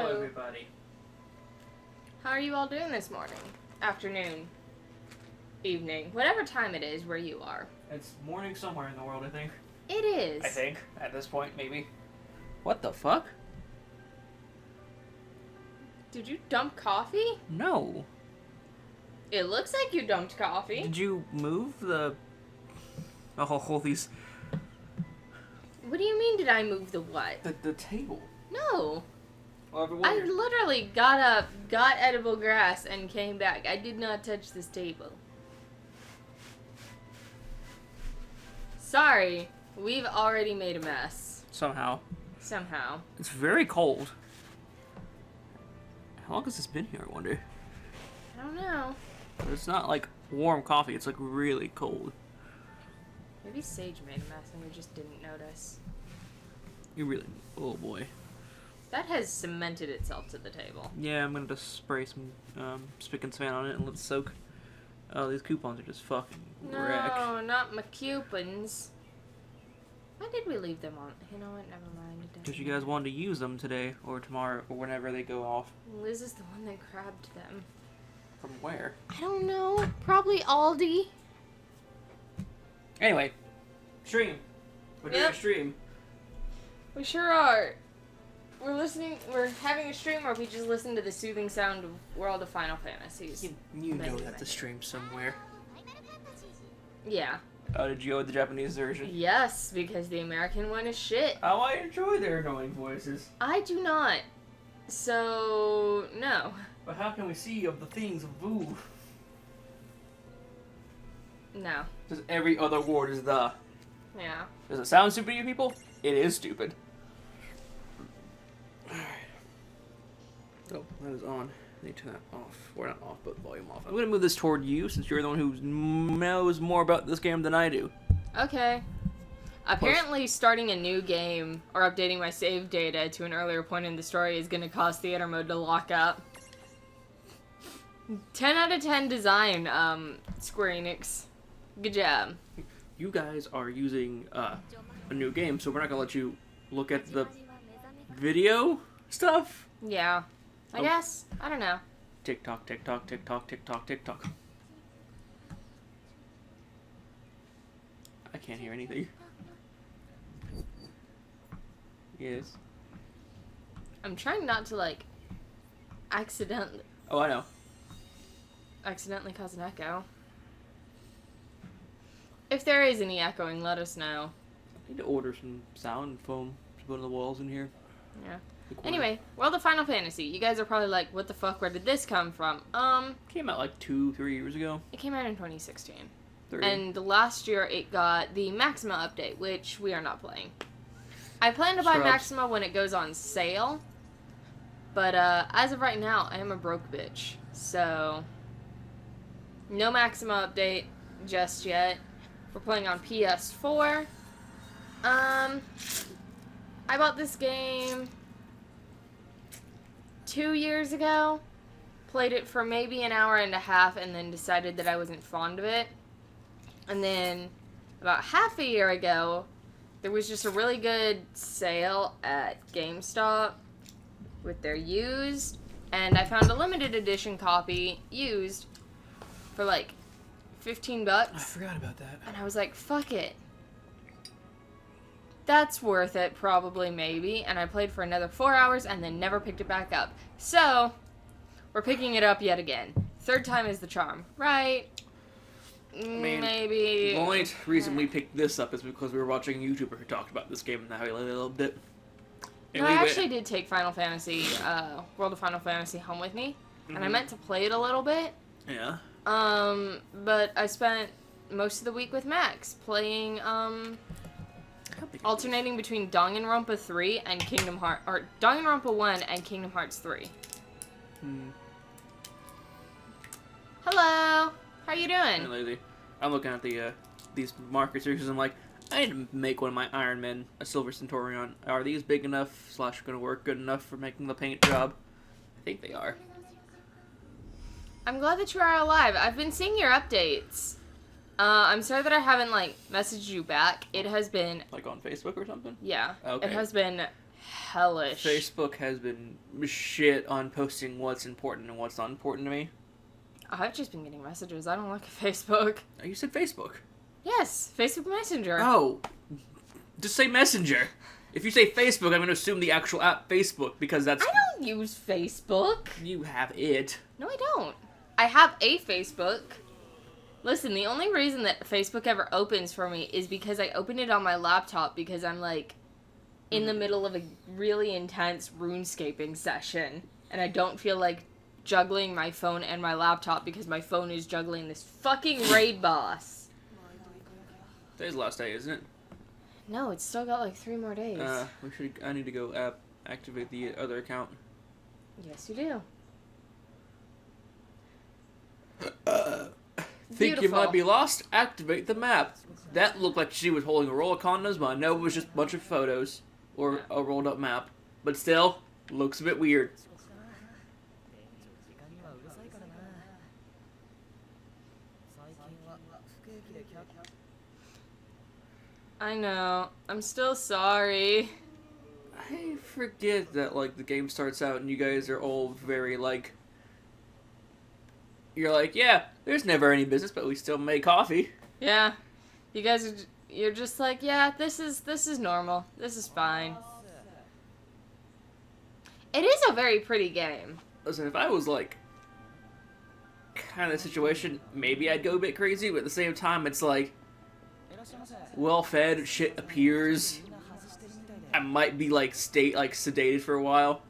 Hello, everybody. How are you all doing this morning? Afternoon? Evening? Whatever time it is where you are. It's morning somewhere in the world, I think. It is. I think. At this point, maybe. What the fuck? Did you dump coffee? No. It looks like you dumped coffee. Did you move the... Oh, these... What do you mean, did I move the what? The table. No. Well, I literally got up, got edible grass, and came back. I did not touch this table. Sorry. We've already made a mess. Somehow. It's very cold. How long has this been here, I wonder? I don't know. It's not like warm coffee, it's like really cold. Maybe Sage made a mess and we just didn't notice. You really... Oh boy. That has cemented itself to the table. Yeah, I'm gonna just spray some spick and span on it and let it soak. Oh, these coupons are just fucking wreck. No, not my coupons. Why did we leave them on? You know what? Never mind. Because you guys wanted to use them today or tomorrow or whenever they go off. Liz is the one that grabbed them. From where? I don't know. Probably Aldi. Anyway, stream. We're doing a stream. We sure are. We're having a stream where we just listen to the soothing sound of World of Final Fantasies. You know that the stream's somewhere. Yeah. Oh, did you go with the Japanese version? Yes, because the American one is shit. Oh, I enjoy their annoying voices. I do not. So, no. But how can we see of the things of Vu? No. Because every other word is the. Yeah. Does it sound stupid to you people? It is stupid. Alright. Oh, that is on. I need to turn that off. Or not off, but volume off. I'm going to move this toward you since you're the one who knows more about this game than I do. Okay. Apparently starting a new game or updating my save data to an earlier point in the story is going to cause theater mode to lock up. 10 out of 10 design, Square Enix. Good job. You guys are using a new game, so we're not going to let you look at the video stuff? Yeah. I guess. I don't know. TikTok, TikTok, TikTok, TikTok, TikTok. I can't hear anything. Yes. I'm trying not to, like, accidentally Oh, I know. cause an echo. If there is any echoing, let us know. I need to order some sound foam to put on the walls in here. Yeah. Anyway, World of Final Fantasy. You guys are probably like, what the fuck, where did this come from? Came out like 2-3 years ago. It came out in 2016. 30. And last year it got the Maxima update, which we are not playing. I plan to buy Maxima when it goes on sale. But, as of right now, I am a broke bitch. So, no Maxima update just yet. We're playing on PS4. I bought this game 2 years ago. Played it for maybe an hour and a half and then decided that I wasn't fond of it. And then about half a year ago, there was just a really good sale at GameStop with their used. And I found a limited edition copy used for like $15. I forgot about that. And I was like, fuck it. That's worth it, probably, maybe. And I played for another 4 hours and then never picked it back up. So, we're picking it up yet again. Third time is the charm, right? Maybe. The only reason we picked this up is because we were watching a YouTuber who talked about this game and how he loved it a little bit. No, I actually did take Final Fantasy, World of Final Fantasy home with me. Mm-hmm. And I meant to play it a little bit. Yeah. But I spent most of the week with Max playing, alternating between Danganronpa 3 and Kingdom Hearts, or Danganronpa 1 and Kingdom Hearts 3. Hello! How you doing? Lazy. I'm looking at the these markers here because I'm like, I need to make one of my Iron Men, a Silver Centurion. Are these big enough / going to work good enough for making the paint job? I think they are. I'm glad that you are alive. I've been seeing your updates. I'm sorry that I haven't, like, messaged you back. It has been... Like on Facebook or something? Yeah. Okay. It has been hellish. Facebook has been shit on posting what's important and what's not important to me. I've just been getting messages. I don't look at Facebook. Oh, you said Facebook. Yes, Facebook Messenger. Oh, just say Messenger. If you say Facebook, I'm going to assume the actual app Facebook, because that's... I don't use Facebook. You have it. No, I don't. I have a Facebook. Listen, the only reason that Facebook ever opens for me is because I opened it on my laptop because I'm, like, in the middle of a really intense RuneScaping session, and I don't feel like juggling my phone and my laptop because my phone is juggling this fucking raid boss. Today's the last day, isn't it? No, it's still got like 3 more days. I need to go activate the other account. Yes, you do. Think you might be lost? Activate the map. That looked like she was holding a roll of condoms, but I know it was just a bunch of photos or a rolled up map. But still, looks a bit weird. I know. I'm still sorry. I forget that, like, the game starts out and you guys are all very, like... You're like, yeah, there's never any business, but we still make coffee. Yeah. You guys are... You're just like, yeah, this is normal. This is fine. It is a very pretty game. Listen, if I was, like... kind of situation, maybe I'd go a bit crazy, but at the same time, it's like... well-fed, shit appears. I might be like sedated for a while.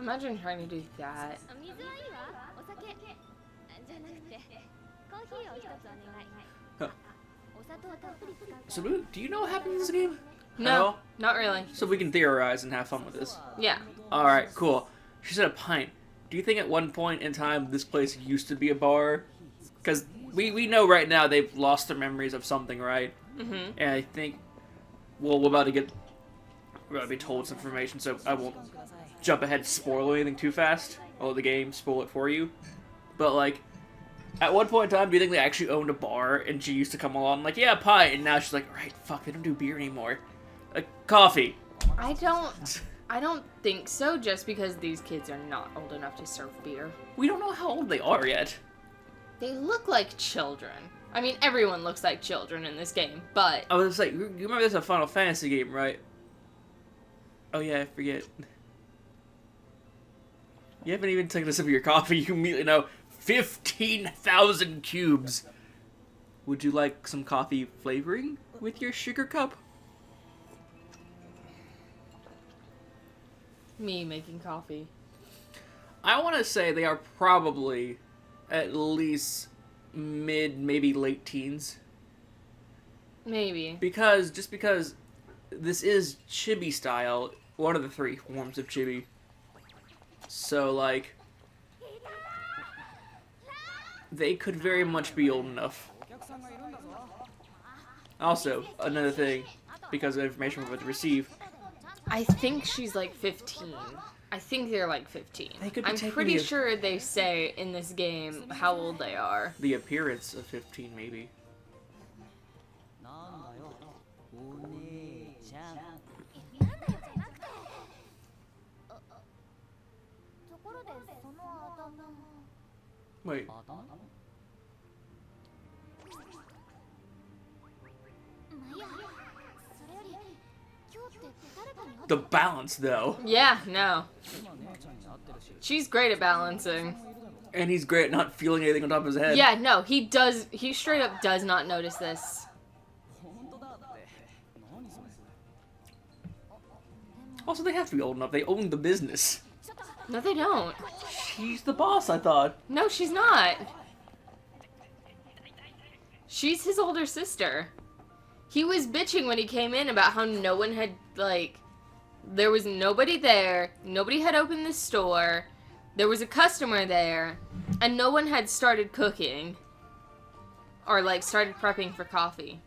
Imagine trying to do that. Huh. So do you know what happens in this game? No, not really. So we can theorize and have fun with this. Yeah. Alright, cool. She said a pint. Do you think at one point in time this place used to be a bar? Because we know right now they've lost their memories of something, right? Mm-hmm. And I think, well, we're about to be told some information, so I won't jump ahead and spoil anything too fast. Or the game spoil it for you. But, like, at one point in time, do you think they actually owned a bar and she used to come along like, yeah, pie, and now she's like, right, fuck, they don't do beer anymore. Coffee. I don't think so, just because these kids are not old enough to serve beer. We don't know how old they are yet. They look like children. I mean, everyone looks like children in this game, but... I was like, you remember this is a Final Fantasy game, right? Oh yeah, I forget. You haven't even taken a sip of your coffee, you immediately know 15,000 cubes. Would you like some coffee flavoring with your sugar cup? Me making coffee. I want to say they are probably at least mid, maybe late teens. Maybe. Because this is chibi style, one of the 3 forms of chibi. So, like, they could very much be old enough. Also, another thing, because of information we're about to receive. I think she's like 15. I think they're like 15. I'm pretty sure they say in this game how old they are. The appearance of 15, maybe. Wait. The balance, though. Yeah, no. She's great at balancing. And he's great at not feeling anything on top of his head. Yeah, no, he straight up does not notice this. Also, they have to be old enough. They own the business. No, they don't. She's the boss, I thought. No, she's not. She's his older sister. He was bitching when he came in about how no one had, like... There was nobody there. Nobody had opened the store. There was a customer there. And no one had started cooking. Or, like, started prepping for coffee.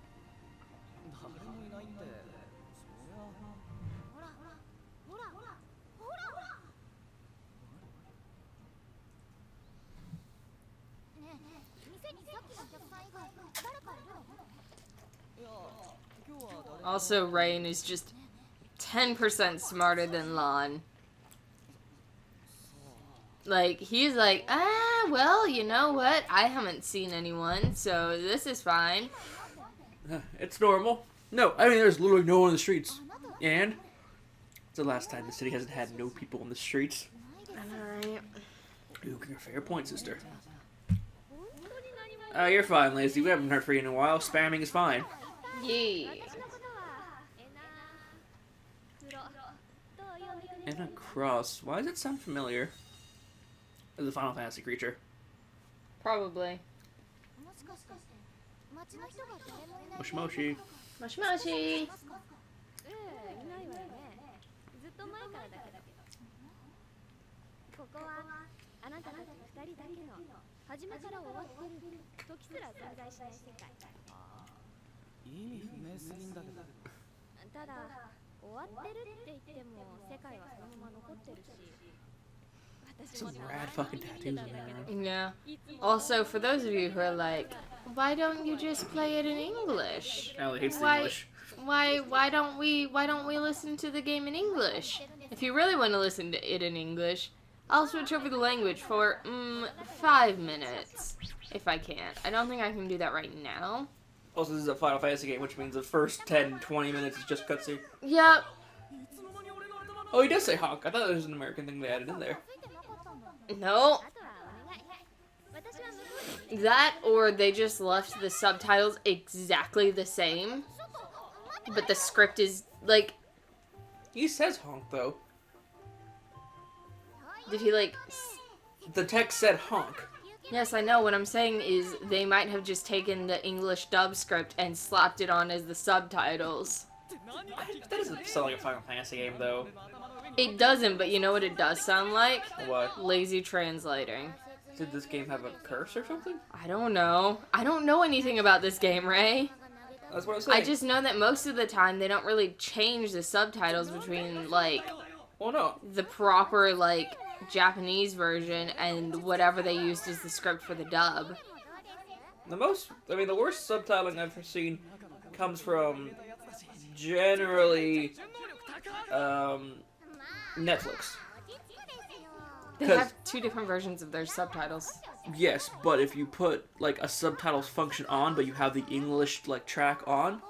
Also, Rain is just 10% smarter than Lon. Like, he's like, well, you know what? I haven't seen anyone, so this is fine. It's normal. No, I mean, there's literally no one in the streets. And it's the last time the city hasn't had no people in the streets. Alright. Ooh, fair point, sister. You're fine, Lazy. We haven't heard from you in a while. Spamming is fine. Yeah. And a cross. Why does it sound familiar? As a Final Fantasy creature. Probably. Moshi Moshi. Moshi Moshi. 初めから終わってる時すら存在しない世界。意味不明すぎんだけど。ただ終わってるって言っても世界はそのまま残ってるし。 Some rad fucking tattoos in there. Yeah. Also, for those of you who are like, why don't you just play it in English? Allie hates the Why- English. Why don't we listen to the game in English? If you really want to listen to it in English, I'll switch over the language for 5 minutes if I can. I don't think I can do that right now. Also, this is a Final Fantasy game, which means the first 10-20 minutes is just cutscene. Yep. Oh, he does say honk. I thought it was an American thing they added in there. No. That, or they just left the subtitles exactly the same, but the script is like. He says honk though. Did he like? The text said honk. Yes, I know. What I'm saying is they might have just taken the English dub script and slapped it on as the subtitles. That doesn't sound like a Final Fantasy game though. It doesn't, but you know what it does sound like? What? Lazy translating. Did this game have a curse or something? I don't know. I don't know anything about this game, Ray. That's what I'm saying. I just know that most of the time they don't really change the subtitles between, like, Well, no. the proper, like, Japanese version and whatever they used as the script for the dub. The worst subtitling I've ever seen comes from generally Netflix. They have 2 different versions of their subtitles. Yes, but if you put like a subtitles function on, but you have the English like track on,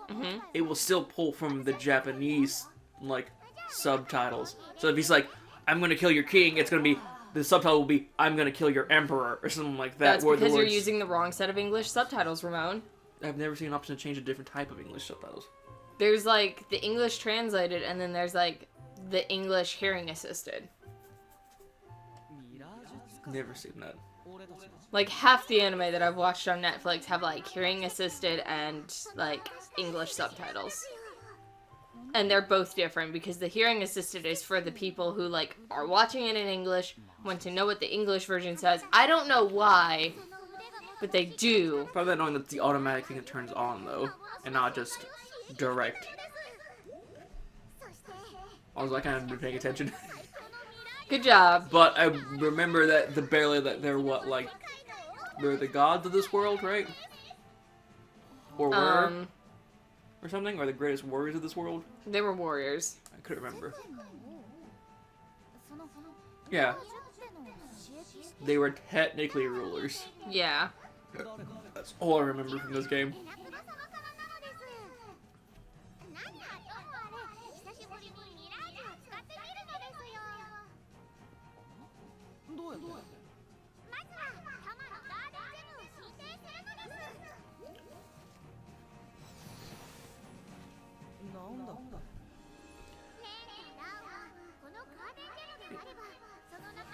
it will still pull from the Japanese like subtitles. So if he's like, "I'm gonna kill your king," it's gonna be the subtitle will be, "I'm gonna kill your emperor" or something like that. That's because you're using the wrong set of English subtitles, Ramon. I've never seen an option to change a different type of English subtitles. There's like the English translated, and then there's like the English hearing assisted. Never seen that. Like half the anime that I've watched on Netflix have like hearing assisted and like English subtitles. And they're both different because the hearing assisted is for the people who like are watching it in English, want to know what the English version says. I don't know why, but they do. Probably knowing that's the automatic thing that turns on though, and not just direct. I was like, I haven't been paying attention. Good job. But I remember that they're what, like, they're the gods of this world, right? Or were? Or something? Or the greatest warriors of this world? They were warriors. I couldn't remember. Yeah. They were technically rulers. Yeah. That's all I remember from this game.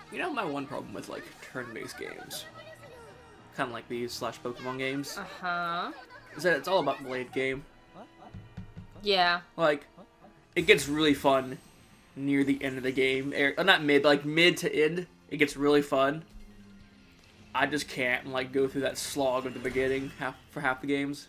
You know my one problem with, like, turn-based games, kind of like these / Pokemon games, Uh-huh. is that it's all about the late game. Yeah. Like, it gets really fun near the end of the game. Not mid, like mid to end, it gets really fun. I just can't, like, go through that slog at the beginning for half the games.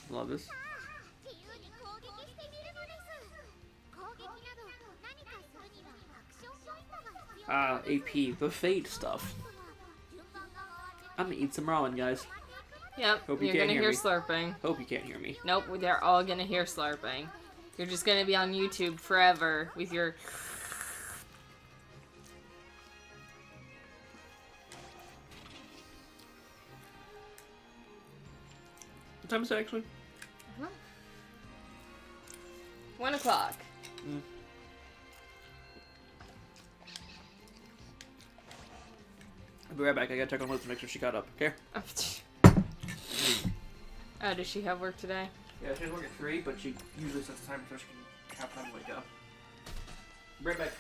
Love this. AP, the Fade stuff. I'm gonna eat some ramen, guys. Yep, Hope you you're can't gonna hear hear me. slurping. Hope you can't hear me. Nope, they're all gonna hear slurping. You're just gonna be on YouTube forever with your... What time is it actually? 1 o'clock. Mm. I'll be right back. I gotta check on Liz to make sure she got up. Okay? Oh, does she have work today? Yeah, she has work at 3, but she usually sets the time so she can have time to wake up. Be right back.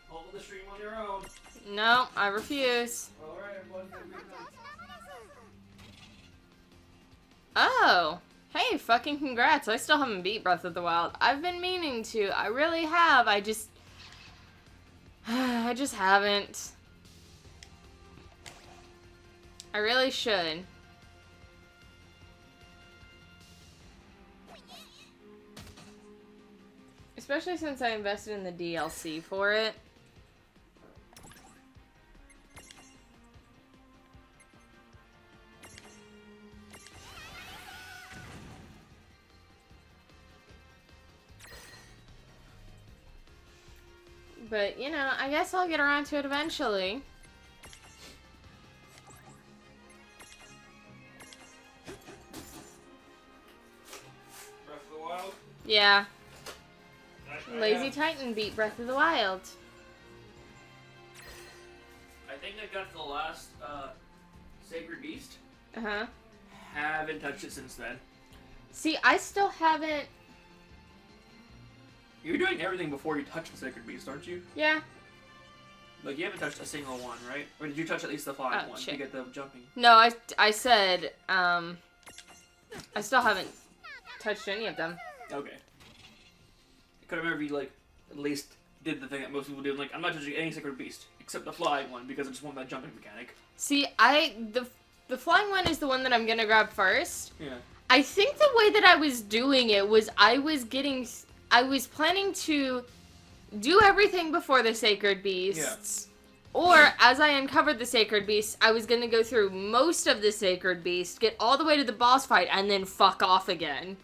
Hold the stream on your own. No, I refuse. Alright, everyone. Oh! Hey, fucking congrats. I still haven't beat Breath of the Wild. I've been meaning to. I really have. I just haven't. I really should. Especially since I invested in the DLC for it. But, you know, I guess I'll get around to it eventually. Breath of the Wild? Yeah. I Lazy have. Titan beat Breath of the Wild. I think I got to the last Sacred Beast. Uh-huh. Haven't touched it since then. See, I still haven't... You're doing everything before you touch the Sacred Beast, aren't you? Yeah. Like, you haven't touched a single one, right? Or did you touch at least the flying Oh, one shit. to get the jumping? No, I said, I still haven't touched any of them. Okay. I couldn't remember if you, like, at least did the thing that most people do. Like, I'm not touching any Sacred Beast, except the flying one, because I just want that jumping mechanic. See, the flying one is the one that I'm gonna grab first. Yeah. I think the way that I was doing it was I was planning to do everything before the Sacred Beasts. Yeah. Or, as I uncovered the Sacred Beast, I was gonna go through most of the Sacred Beast, get all the way to the boss fight, and then fuck off again.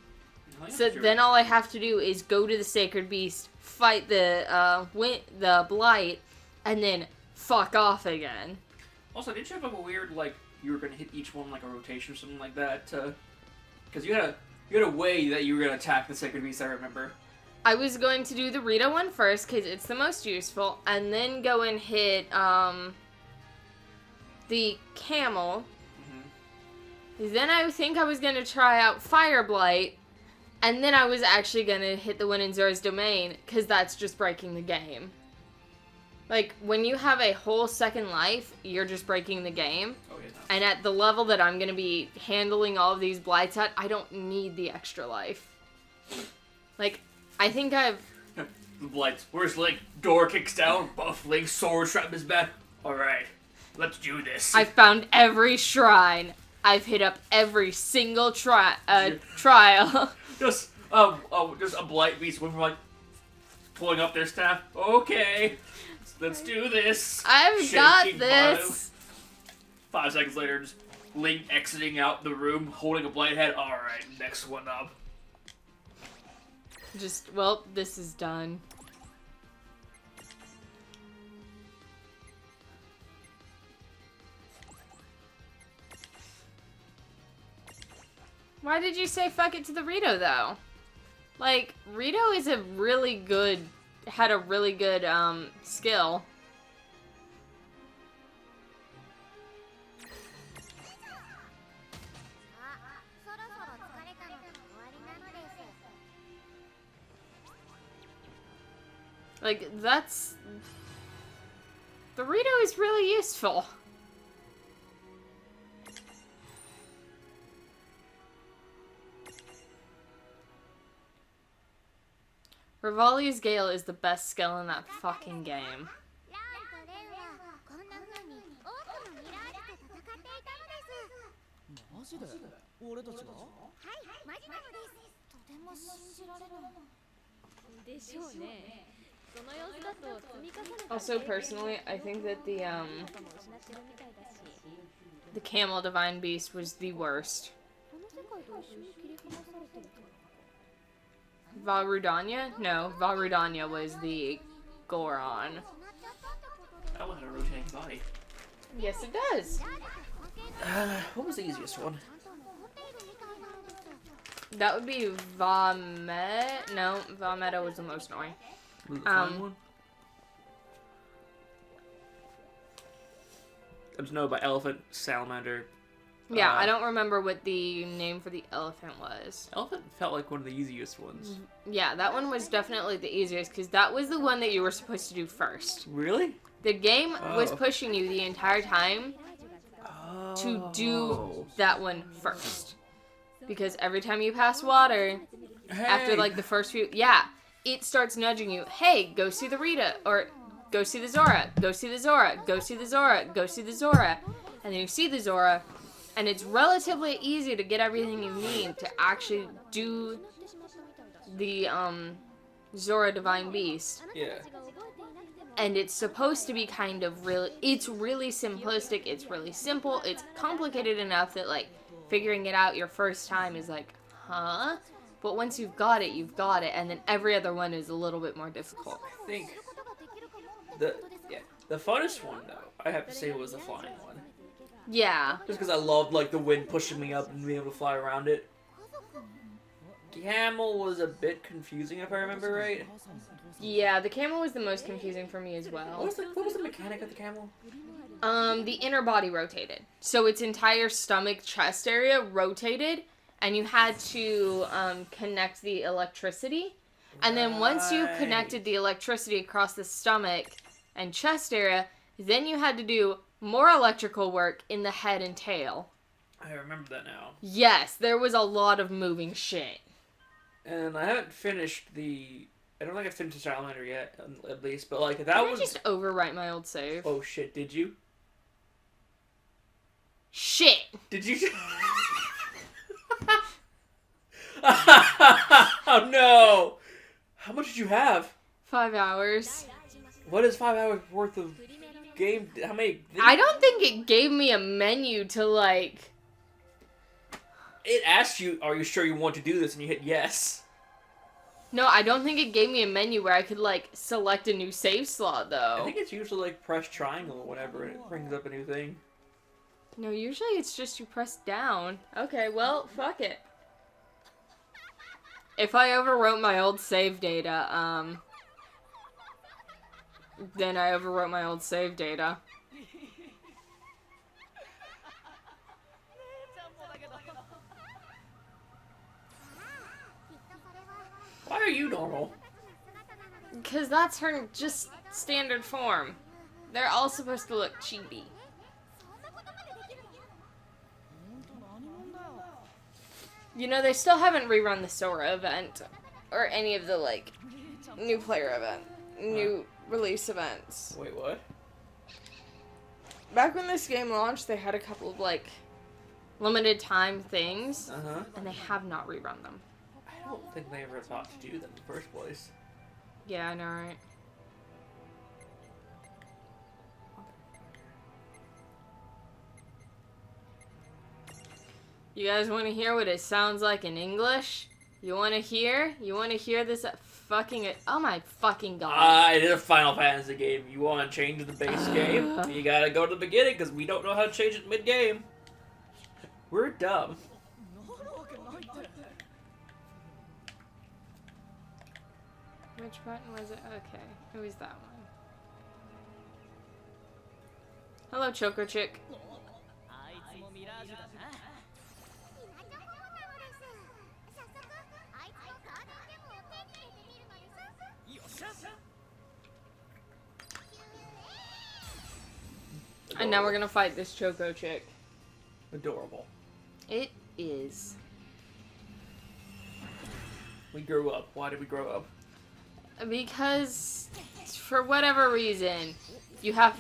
Oh, yeah, so sure. Then all I have to do is go to the Sacred Beast, fight the Blight, and then fuck off again. Also, did you have like a weird, like, you were gonna hit each one like a rotation or something like that? Because you had a way that you were gonna attack the Sacred Beast, I remember. I was going to do the Rita one first, because it's the most useful, and then go and hit, the Camel. Mm-hmm. Then I think I was going to try out Fire Blight, and then I was actually going to hit the one in Zora's Domain, because that's just breaking the game. Like, when you have a whole second life, you're just breaking the game. Oh, yeah. And at the level that I'm going to be handling all of these blights at, I don't need the extra life. Like, I think I've... The blights. Where's Link? Door kicks down, buff Link, sword strap his back. Alright, let's do this. I've found every shrine. I've hit up every single trial. Just a blight beast with like pulling up their staff. Okay, let's do this. I've got this. 5 seconds later, just Link exiting out the room, holding a blight head. Alright, next one up. Just, well, this is done. Why did you say fuck it to the Rito, though? Like, Rito is had a really good, skill. Like, that's... The Rito is really useful. Rivali's Gale is the best skill in that fucking game. Also, personally, I think that the camel divine beast was the worst. Valrudanya? No, Valrudanya was the Goron. That one had a rotating body. Yes, it does. What was the easiest one? That would be Vamet. No, Vameta was the most annoying. Was it the flying one? I just know about elephant, salamander. Yeah, I don't remember what the name for the elephant was. Elephant felt like one of the easiest ones. Yeah, that one was definitely the easiest because that was the one that you were supposed to do first. Really? The game was pushing you the entire time to do that one first. Because every time you pass water, after like the first few, it starts nudging you, hey, go see the Rita, or go see the Zora, go see the Zora, go see the Zora, go see the Zora. And then you see the Zora, and it's relatively easy to get everything you need to actually do the Zora Divine Beast. Yeah. And it's supposed to be kind of it's really simplistic, it's really simple, it's complicated enough that like figuring it out your first time is like, huh? But once you've got it, and then every other one is a little bit more difficult. I think the funnest one though, I have to say, was the flying one. Yeah. Just because I loved like the wind pushing me up and being able to fly around it. Camel was a bit confusing if I remember right. Yeah, the camel was the most confusing for me as well. What was the mechanic of the camel? The inner body rotated. So its entire stomach, chest area rotated, and you had to connect the electricity. And then once you connected the electricity across the stomach and chest area, then you had to do more electrical work in the head and tail. I remember that now. Yes, there was a lot of moving shit. And I haven't finished I don't think I finished the Salamander yet, at least, but like that was... Did I just overwrite my old save? Oh shit, did you? Shit! Did you... Oh no! How much did you have? 5 hours. What is 5 hours worth of game? How many? I don't think it gave me a menu to like... It asked you, are you sure you want to do this? And you hit yes. No, I don't think it gave me a menu where I could like select a new save slot though. I think it's usually like press triangle or whatever and it brings up a new thing. No, usually it's just you press down. Okay, well, fuck it. If I overwrote my old save data, then I overwrote my old save data. Why are you normal? Because that's her just standard form. They're all supposed to look chibi. You know, they still haven't rerun the Sora event. Or any of the, like, new player event. New release events. Wait, what? Back when this game launched, they had a couple of, like, limited time things. Uh-huh. And they have not rerun them. I don't think they ever thought to do them in the first place. Yeah, I know, right? You guys want to hear what it sounds like in English? You want to hear? You want to hear this fucking... Oh my fucking god. It is a Final Fantasy game. You want to change the base game? You gotta go to the beginning, because we don't know how to change it mid-game. We're dumb. Which button was it? Okay, it was that one. Hello, Choco Chick. And now we're gonna fight this Choco Chick. Adorable. It is. We grew up. Why did we grow up? Because, for whatever reason, you have...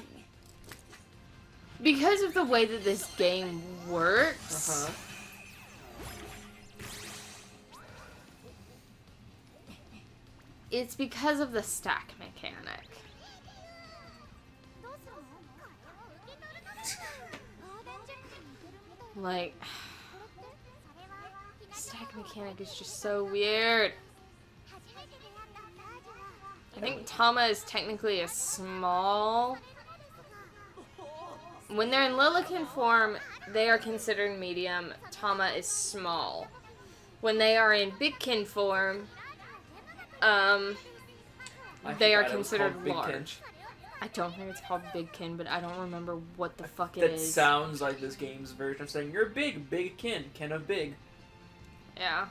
Because of the way that this game works... it's because of the stack mechanic. Like, stack mechanic is just so weird. I think Tama is technically a small. When they're in Lilican form, they are considered medium. Tama is small. When they are in Bigkin form, they are considered large. I don't think it's called Bigkin, but I don't remember what the fuck it is. That sounds like this game's version of saying, you're big, big kin, kin of big. Yeah.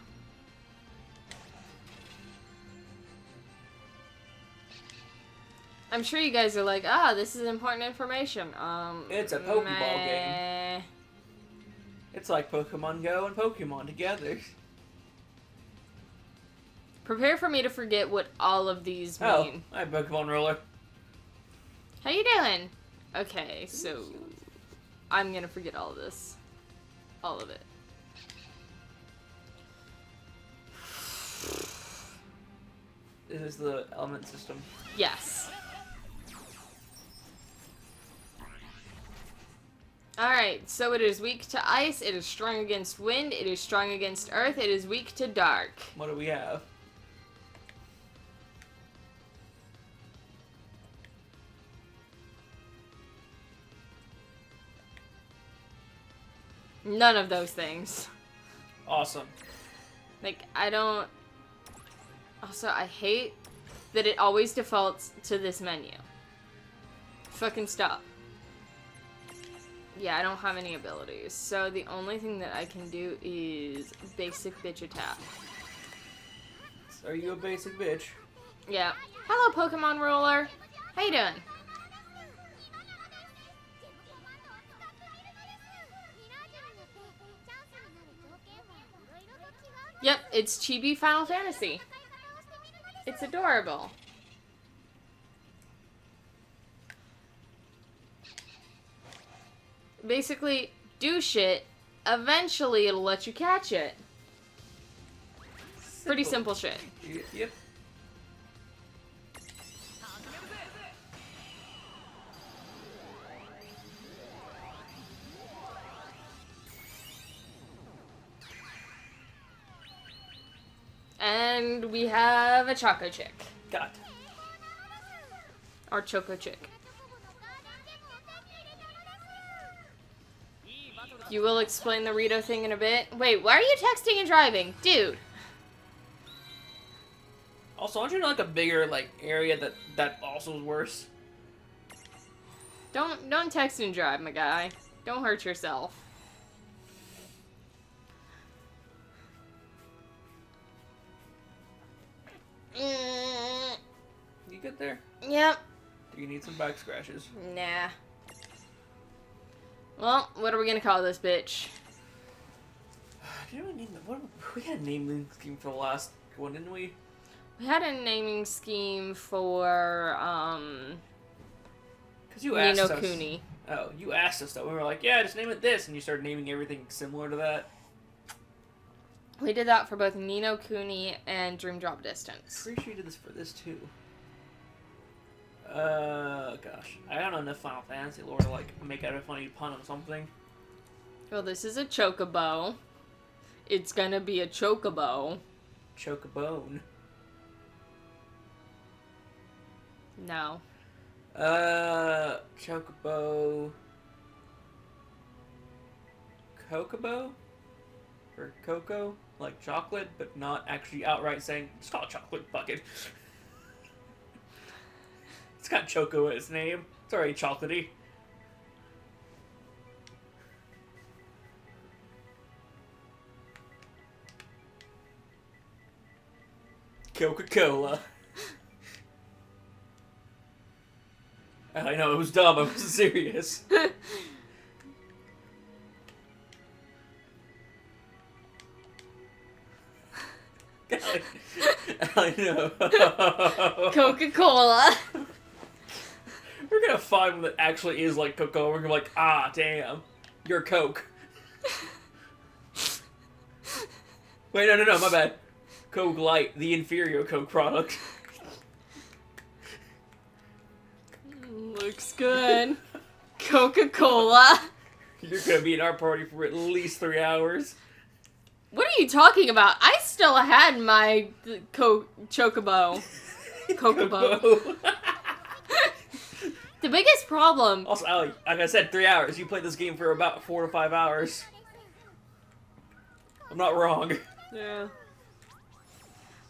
I'm sure you guys are like, this is important information. It's a Pokeball game. It's like Pokemon Go and Pokemon together. Prepare for me to forget what all of these mean. Oh, hi Pokemon Roller. How you doing? Okay, so I'm gonna forget all of this. All of it. This is the element system. Yes. Alright, so it is weak to ice, it is strong against wind, it is strong against earth, it is weak to dark. What do we have? None of those things. Awesome. Like, I don't... Also, I hate that it always defaults to this menu. Fucking stop. Yeah, I don't have any abilities, so the only thing that I can do is basic bitch attack. Are you a basic bitch? Yeah. Hello, Pokemon Roller. How you doing? Yep, it's Chibi Final Fantasy. It's adorable. Basically, do shit. Eventually, it'll let you catch it. Pretty simple shit. Yep. And we have a Choco Chick. Got. Or Choco Chick. You will explain the Rito thing in a bit. Wait, why are you texting and driving? Dude. Also, aren't you in like a bigger like area that also is worse? Don't text and drive, my guy. Don't hurt yourself. You good there? Yep. Do you need some back scratches? Nah. Well, what are we gonna call this bitch? Didn't we name we had a naming scheme for the last one, didn't we? We had a naming scheme for, Because you asked Ni us. no Kuni. Oh, you asked us though. We were like, yeah, just name it this, and you started naming everything similar to that. We did that for both Ni no Kuni and Dream Drop Distance. Pretty sure you did this for this too. Gosh. I don't know enough Final Fantasy lore to, like, make out a funny pun on something. Well, this is a Chocobo. It's gonna be a Chocobo. Chocobone. No. Chocobo... Cocobo? Or Coco? Like chocolate, but not actually outright saying, it's called chocolate bucket. It's got Choco in its name. It's already chocolatey. Coca-Cola. I know, it was dumb. I wasn't serious. I know. Coca-Cola. We're gonna find one that actually is like Coca-Cola. We're gonna be like, ah, damn. You're Coke. Wait, no, my bad. Coke Light, the inferior Coke product. Looks good. Coca-Cola. You're gonna be in our party for at least 3 hours. What are you talking about? I still had my chocobo. Kokobo. The biggest problem... Also, Allie, like I said, 3 hours. You played this game for about 4 to 5 hours. I'm not wrong. Yeah.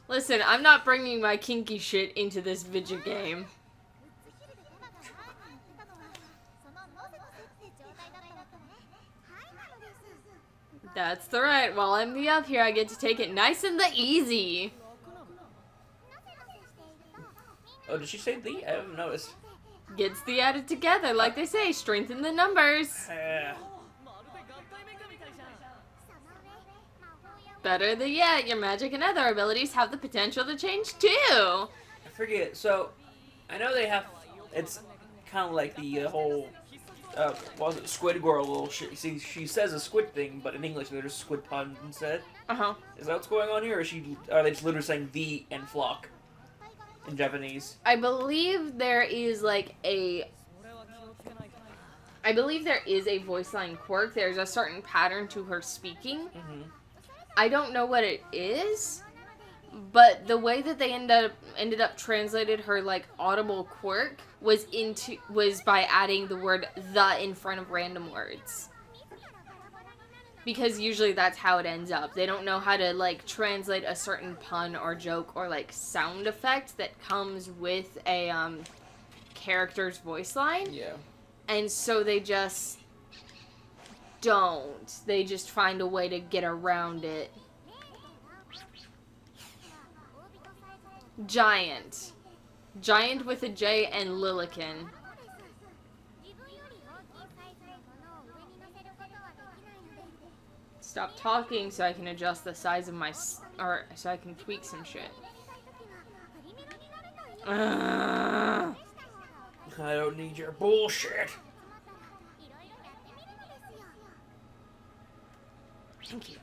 Listen, I'm not bringing my kinky shit into this video game. That's the right. While I'm the up here, I get to take it nice and the easy. Oh, did she say the? I haven't noticed. Gets the added together, like they say, strengthen the numbers. Better than yet, your magic and other abilities have the potential to change too. I forget. So, I know they have. It's kind of like the whole. What was it? Squid Girl little shit. See, she says a squid thing, but in English they're just squid puns instead. Is that what's going on here, or are they just literally saying the and flock in Japanese? I believe there is like a. I believe there is a voice line quirk. There's a certain pattern to her speaking. Mm-hmm. I don't know what it is, but the way that they ended up translated her like audible quirk was by adding the word "the" in front of random words. Because usually that's how it ends up. They don't know how to like translate a certain pun or joke or like sound effect that comes with a character's voice line. Yeah. And so they just don't. They just find a way to get around it. Giant. Giant with a J and Lilican. Stop talking so I can adjust the size of my... or so I can tweak some shit. I don't need your bullshit. Thank you.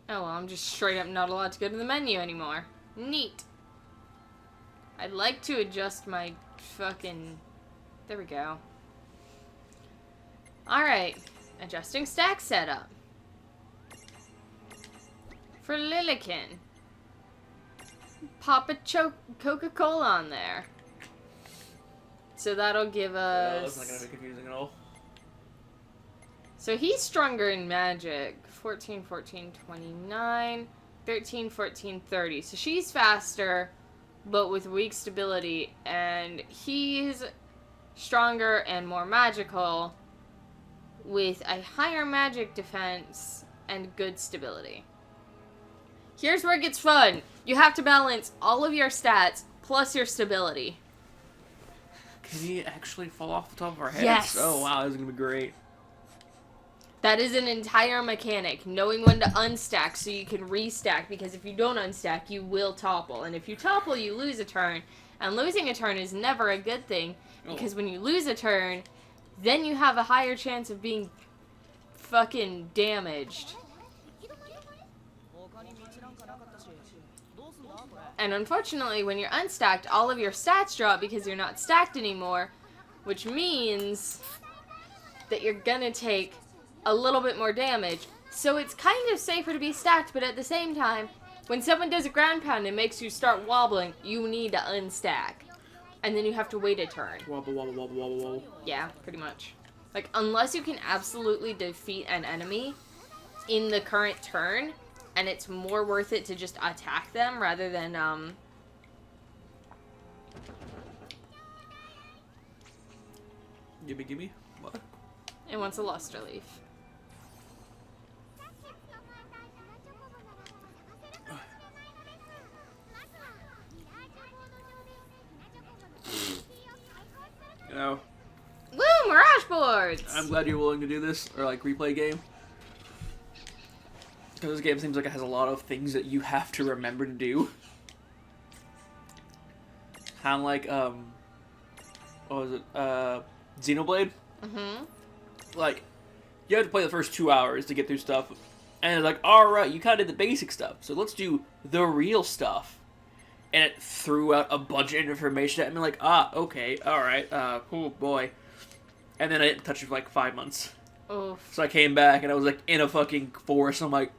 Oh, well, I'm just straight up not allowed to go to the menu anymore. Neat. I'd like to adjust my fucking... There we go. Alright. Adjusting stack setup. For Lilican. Pop a Coca-Cola on there. So that'll give us... that's not going to be confusing at all. So he's stronger in magic. 14, 14, 29, 13, 14, 30. So she's faster, but with weak stability. And he's stronger and more magical with a higher magic defense and good stability. Here's where it gets fun. You have to balance all of your stats plus your stability. Can he actually fall off the top of our heads? Yes. Oh, wow, this is going to be great. That is an entire mechanic, knowing when to unstack so you can restack, because if you don't unstack, you will topple. And if you topple, you lose a turn. And losing a turn is never a good thing, because when you lose a turn, then you have a higher chance of being fucking damaged. And unfortunately, when you're unstacked, all of your stats drop because you're not stacked anymore, which means that you're gonna take a little bit more damage. So it's kind of safer to be stacked, but at the same time, when someone does a ground pound and makes you start wobbling, you need to unstack. And then you have to wait a turn. Wobble, wobble, wobble, wobble, wobble. Yeah, pretty much. Like, unless you can absolutely defeat an enemy in the current turn, and it's more worth it to just attack them rather than, Gimme. What? It wants a luster leaf. You know, Woo, Mirage boards! I'm glad you're willing to do this, or like replay game. Because this game seems like it has a lot of things that you have to remember to do. Kind of like, what was it, Xenoblade? Mm-hmm. Like, you have to play the first 2 hours to get through stuff. And it's like, alright, you kind of did the basic stuff, so let's do the real stuff. and it threw out a bunch of information at me, like, okay, alright, oh boy. And then I didn't touch it for like 5 months. Oof. So I came back and I was like in a fucking forest, and I'm like,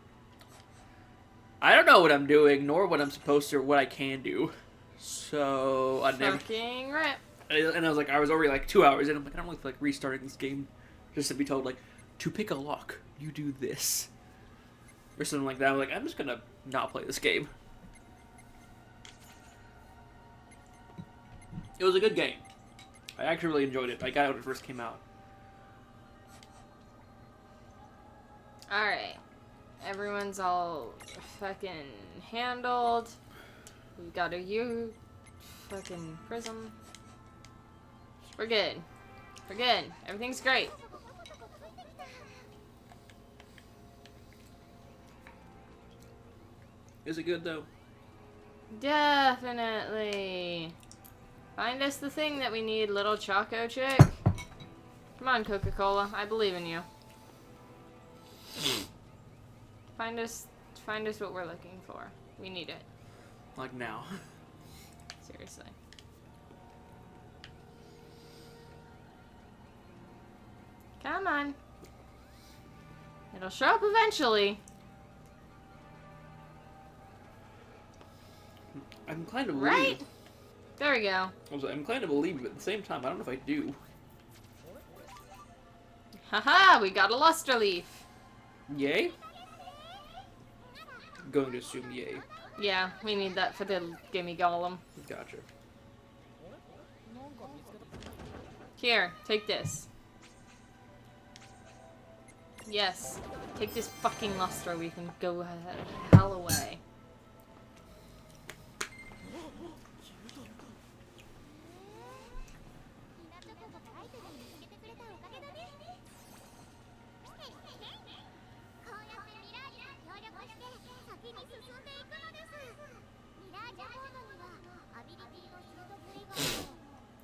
I don't know what I'm doing, nor what I'm supposed to, or what I can do. So I never. Fucking rip. And I was like, I was already like 2 hours in. I'm like, I don't really feel like restarting this game, just to be told like, to pick a lock, you do this, or something like that. I'm like, I'm just gonna not play this game. It was a good game. I actually really enjoyed it. I got it when it first came out. Alright. Everyone's all fucking handled. We got a fucking prism. We're good. We're good. Everything's great. Is it good though? Definitely. Find us the thing that we need, little Choco Chick. Come on, Coca-Cola. I believe in you. Find us what we're looking for. We need it. Like now. Seriously. Come on. It'll show up eventually. I'm inclined to believe. Right? There we go. I'm inclined to believe, but at the same time, I don't know if I do. Haha, we got a luster leaf. Yay? I'm going to assume yay. Yeah, we need that for the gimme golem. Gotcha. Here, take this. Yes, take this fucking luster leaf and go hell away.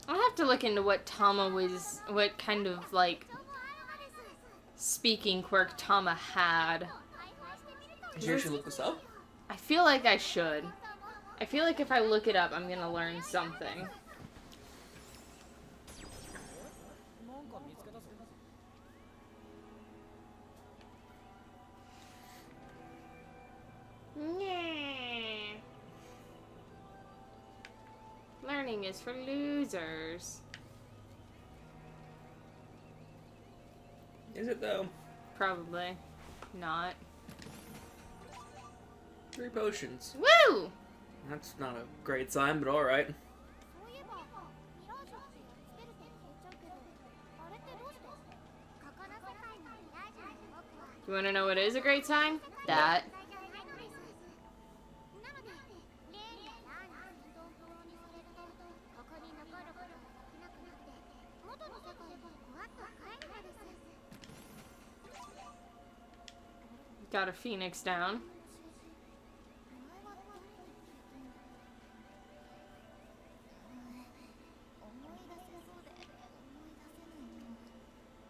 I'll have to look into what what kind of, like, speaking quirk Tama had. Did you actually look this up? I feel like I should. I feel like if I look it up, I'm gonna learn something. Learning is for losers. Is it though? Probably. Not. 3 potions. Woo! That's not a great sign, but alright. You wanna know what is a great sign? That. Got a phoenix down.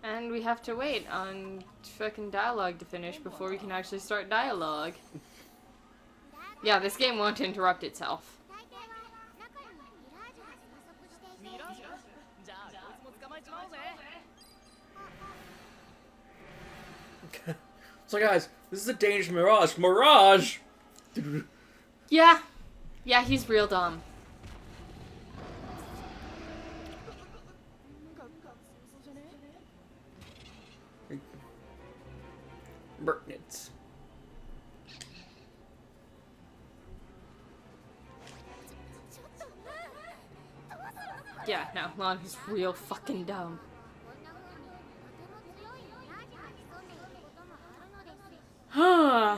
And we have to wait on fucking dialogue to finish before we can actually start dialogue. Yeah, this game won't interrupt itself. So guys, this is a dangerous mirage. Mirage! Yeah. Yeah, he's real dumb. Burtnits. Yeah, no, Lon is real fucking dumb. Huh.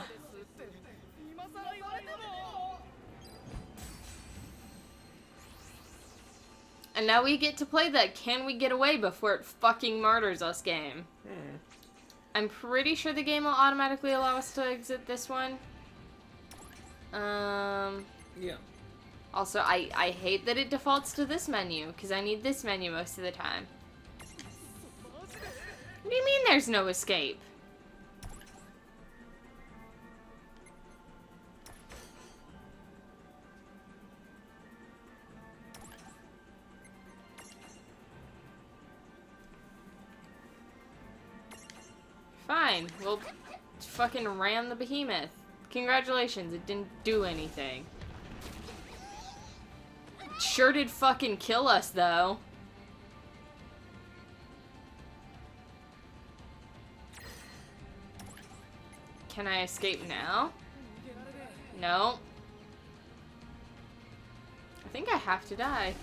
And now we get to play that Can We Get Away Before It Fucking Murders Us game. I'm pretty sure the game will automatically allow us to exit this one. Yeah. Also, I hate that it defaults to this menu, because I need this menu most of the time. What do you mean there's no escape? fine. We'll fucking ram the behemoth. Congratulations, it didn't do anything. Sure did fucking kill us, though. Can I escape now? No. I think I have to die.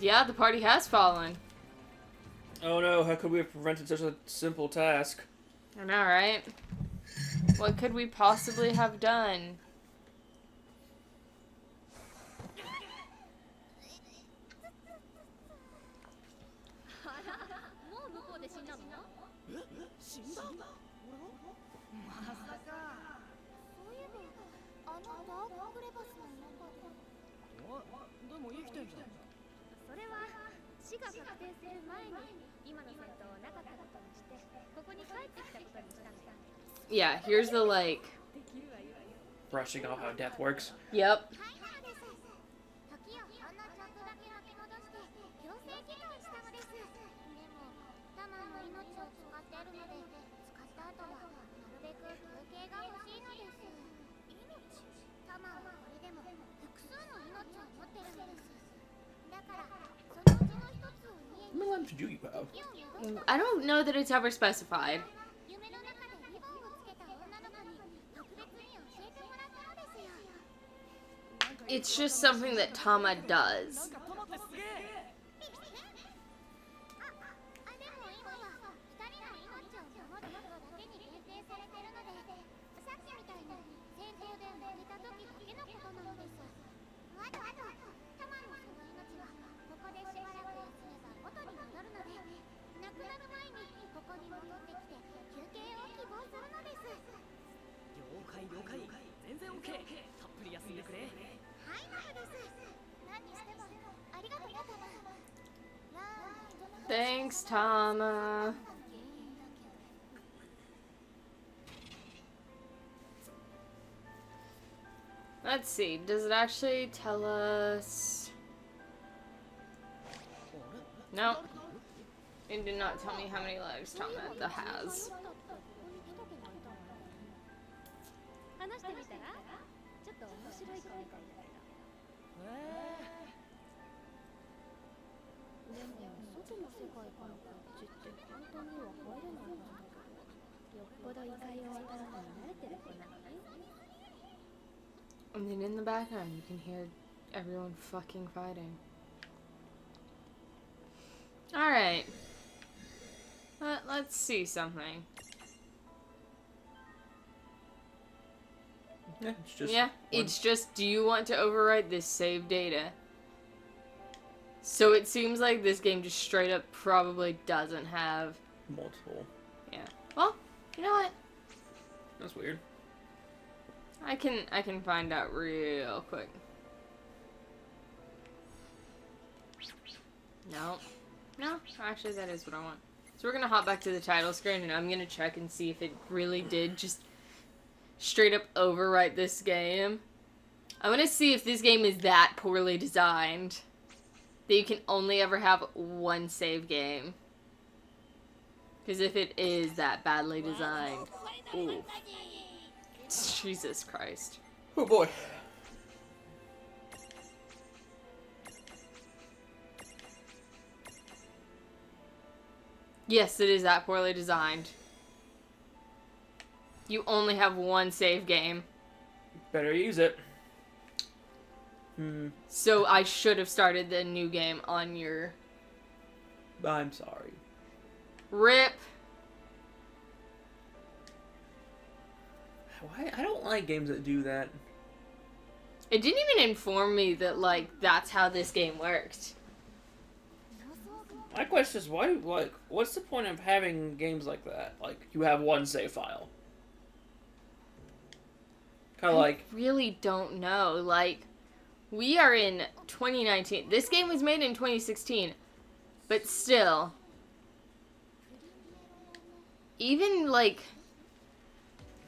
Yeah, the party has fallen. Oh no, how could we have prevented such a simple task? I know, right? What could we possibly have done? Yeah, here's the like... Brushing off how death works. Yep. How many lives do you have? I don't know that it's ever specified. It's just something that Tama does. Thanks, Tama. Let's see, does it actually tell us? No. It did not tell me how many lives Tama has. And then in the background you can hear everyone fucking fighting. Alright. Let's see something. Yeah, it's just, do you want to overwrite this save data? So it seems like this game just straight up probably doesn't have multiple. Yeah. Well, you know what? That's weird. I can find out real quick. No. No, actually that is what I want. So we're gonna hop back to the title screen and I'm gonna check and see if it really did just straight up overwrite this game. I wanna see if this game is that poorly designed that you can only ever have one save game. Because if it is that badly designed, ooh. Jesus Christ. Oh boy. Yes, it is that poorly designed. You only have one save game. Better use it. So I should have started the new game on your... I'm sorry. RIP. Why? I don't like games that do that. It didn't even inform me that, like, that's how this game worked. My question is, why, like, what's the point of having games like that? Like, you have one save file. Kind of like... I really don't know. Like, we are in 2019. This game was made in 2016. But still... Even, like...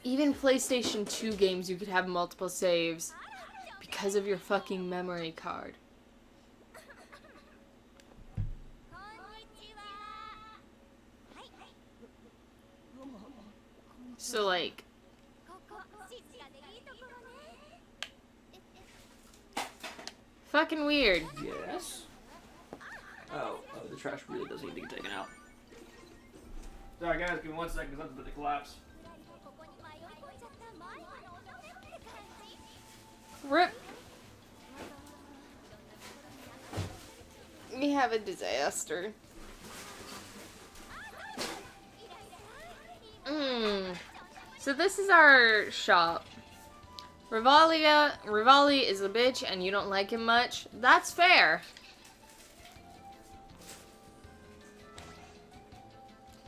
Even PlayStation 2 games, you could have multiple saves because of your fucking memory card. So, like, ここ静かでいいところね fucking weird. Yes. Oh, the trash really does need to get taken out. Sorry guys, give me 1 second because I'm about to collapse. ここに迷い込んじゃった迷子の乙女って感じ Rip. We have a disaster. So this is our shop. Rivali is a bitch and you don't like him much. That's fair.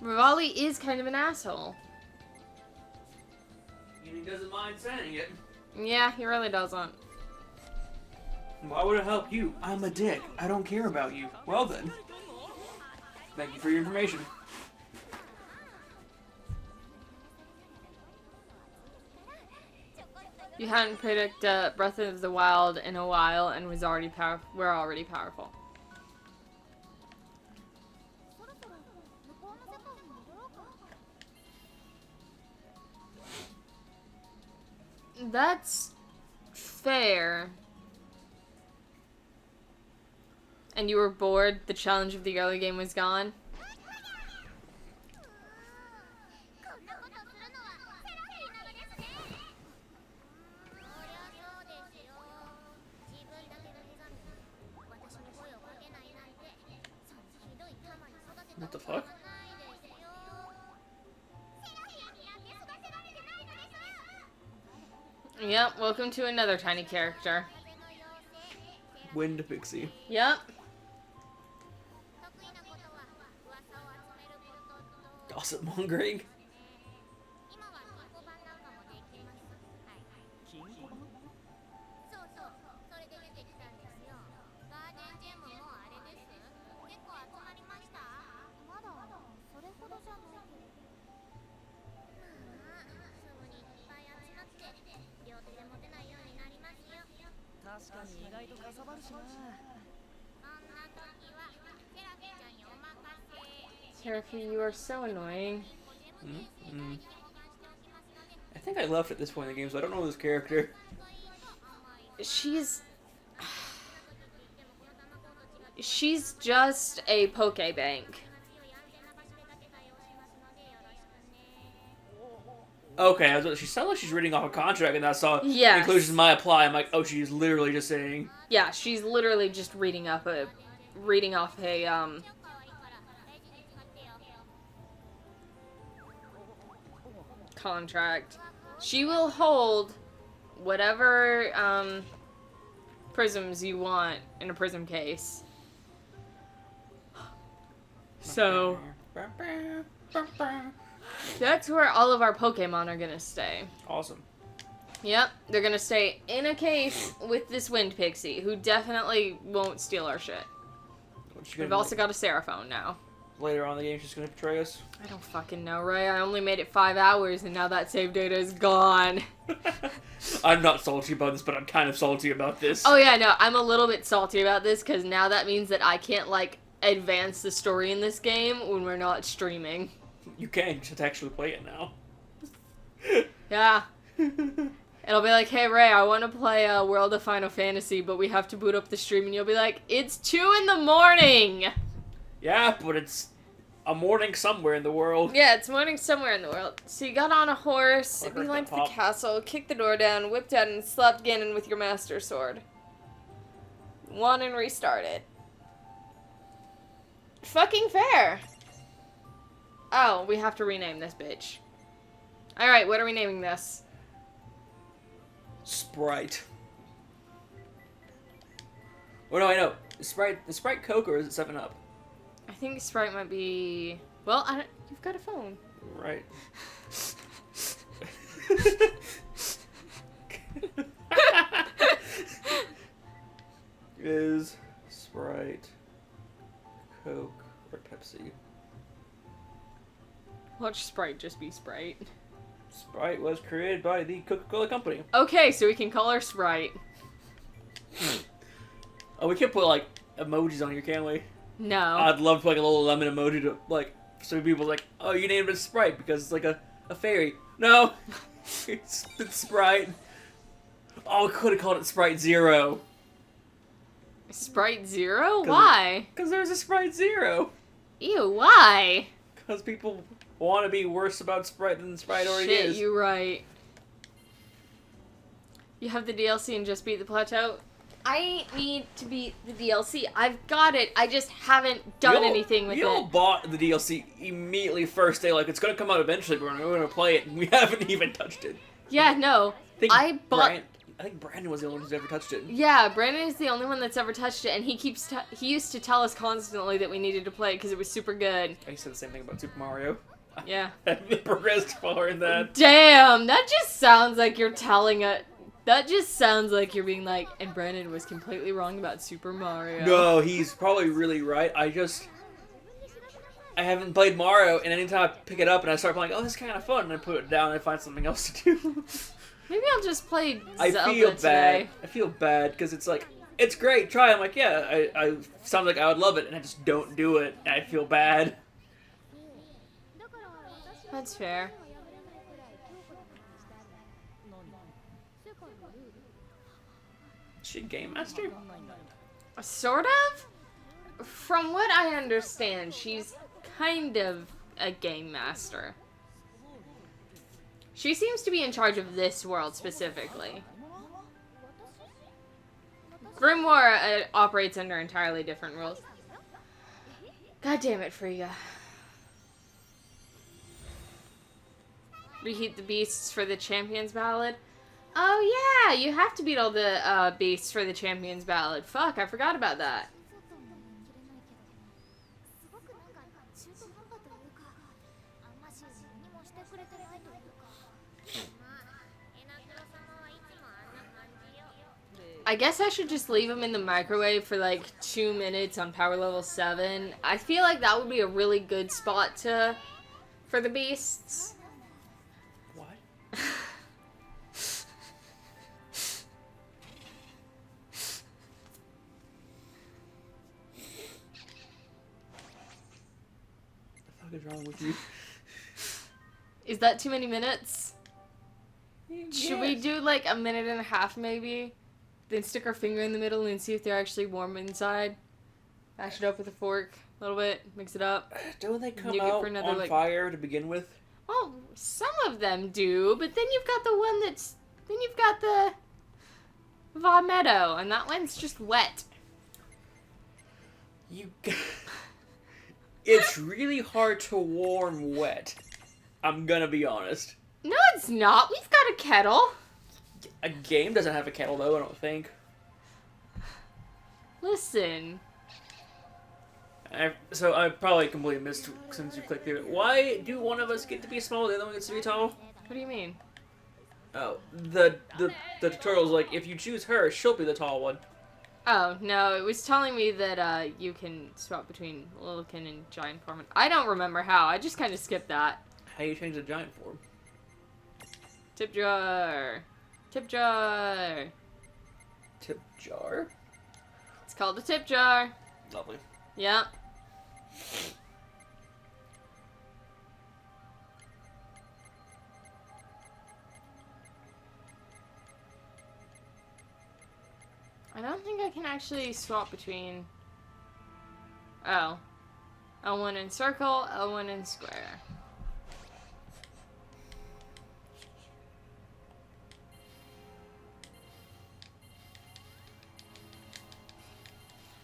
Rivali is kind of an asshole. He doesn't mind saying it. Yeah, he really doesn't. Why would it help you? I'm a dick. I don't care about you. Well then. Thank you for your information. You hadn't picked Breath of the Wild in a while and we're already powerful. そろそろ向こうの世界に戻ろうか That's fair. And you were bored? The challenge of the early game was gone? こんなことするのはセラフィーなのですねそりゃそうですよ自分だけの手紙私に声をかけないなんてそんなひどい玉に育てた What the こ fuck? とはないですよセラフィーになんて育てられてないのです Yep, welcome to another tiny character. 風の妖精 Wind Pixie. Yep. 得意なことは噂を集めることと Gossip mongering. 今は金庫版なんかもできますはい金庫版そうそうそれで出てきたんですよガーデンジェムもあれです結構集まりましたまだそれほどじゃないけどまあすぐにいっぱい集まって両手で持てないようになりますよ確かに意外とかさばるしな。そんな時はセラフィーちゃんにお任せ Seraphie, you are so annoying. I think I left at this point in the game, so I don't know this character. She's just a Pokebank. Okay, she sounds like she's reading off a contract in that song. Yes. Inclusions might apply. I'm like, oh, she's literally just saying. Yeah, she's literally just reading off a contract. She will hold whatever prisms you want in a prism case. So that's where all of our Pokemon are gonna stay. Awesome. Yep, they're gonna stay in a case with this Wind Pixie, who definitely won't steal our shit. We've also got a Seraphone now. Later on in the game, she's gonna betray us. I don't fucking know, Ray. I only made it 5 hours, and now that save data is gone. I'm not salty about this, but I'm kind of salty about this. Oh yeah, no, I'm a little bit salty about this, because now that means that I can't, like, advance the story in this game when we're not streaming. You can just actually play it now. Yeah. It'll be like, hey Ray, I want to play World of Final Fantasy, but we have to boot up the stream, and you'll be like, it's 2 in the morning! Yeah, but it's a morning somewhere in the world. Yeah, it's morning somewhere in the world. So you got on a horse, I you heard went that to the pop. castle, kicked the door down, whipped out, and slapped Ganon with your Master Sword. Won and restarted. Fucking fair! Oh, we have to rename this bitch. Alright, what are we naming this? Sprite. Oh no, I know. Is Sprite Coke or is it 7-Up? I think Sprite might be... Well, I don't... You've got a phone. Right. Is Sprite Coke or Pepsi? Watch Sprite just be Sprite. Sprite was created by the Coca-Cola Company. Okay, so we can call her Sprite. Oh, we can put, like, emojis on here, can't we? No. I'd love to put, like, a little lemon emoji to, like, so people like, oh, you named it Sprite because it's like a A fairy. No! It's Sprite. Oh, I could have called it Sprite Zero. Sprite Zero? Why? Because there's a Sprite Zero. Ew, why? Because people want to be worse about Sprite than Sprite already Shit, is. you're right. You have the DLC and just beat the plateau? I need to beat the DLC. I've got it. I just haven't done anything with it. We all bought the DLC immediately first day. Like, it's going to come out eventually, but we're going to play it, and we haven't even touched it. Yeah, no. I think Brandon was the only one who's ever touched it. Yeah, Brandon is the only one that's ever touched it, and he used to tell us constantly that we needed to play it because it was super good. I said the same thing about Super Mario. Yeah. I haven't progressed far in that. Damn, that just sounds like you're telling it. That just sounds like you're being like, and Brandon was completely wrong about Super Mario. No, he's probably really right. I haven't played Mario, and anytime I pick it up and I start playing, oh, this is kind of fun, and I put it down and I find something else to do. Maybe I'll just play Zelda I feel today. bad. I feel bad because it's like, it's great, try. I'm like, yeah, I sounds like I would love it, and I just don't do it, and I feel bad. That's fair. Is she a game master? Sort of? From what I understand, she's kind of a game master. She seems to be in charge of this world specifically. Grimoire operates under entirely different rules. God damn it, Frigga. Reheat the beasts for the Champions Ballad. Oh yeah, you have to beat all the beasts for the Champions Ballad. Fuck, I forgot about that. I guess I should just leave them in the microwave for like 2 minutes on power level 7. I feel like that would be a really good spot for the beasts. What? What the fuck is wrong with you? Is that too many minutes? Yes. Should we do like a minute and a half maybe? Then stick our finger in the middle and see if they're actually warm inside. Mash it up with a fork a little bit, mix it up. Don't they come Nuke it out for another, on like- fire to begin with? Well, some of them do, but then you've got the one that's... Then you've got the... Vomito, and that one's just wet. It's really hard to warm wet. I'm gonna be honest. No, it's not. We've got a kettle. A game doesn't have a kettle, though, I don't think. Listen. So I probably completely missed since you clicked through it. Why do one of us get to be small, the other one gets to be tall? What do you mean? Oh, the tutorial's like, if you choose her, she'll be the tall one. Oh, no, it was telling me that you can swap between Littlekin and Giant form. I don't remember how. I just kind of skipped that. How do you change the giant form? Tip jar. Tip jar. Tip jar? It's called a tip jar. Lovely. Yep. I don't think I can actually swap between... Oh. L1 in circle, L1 in square.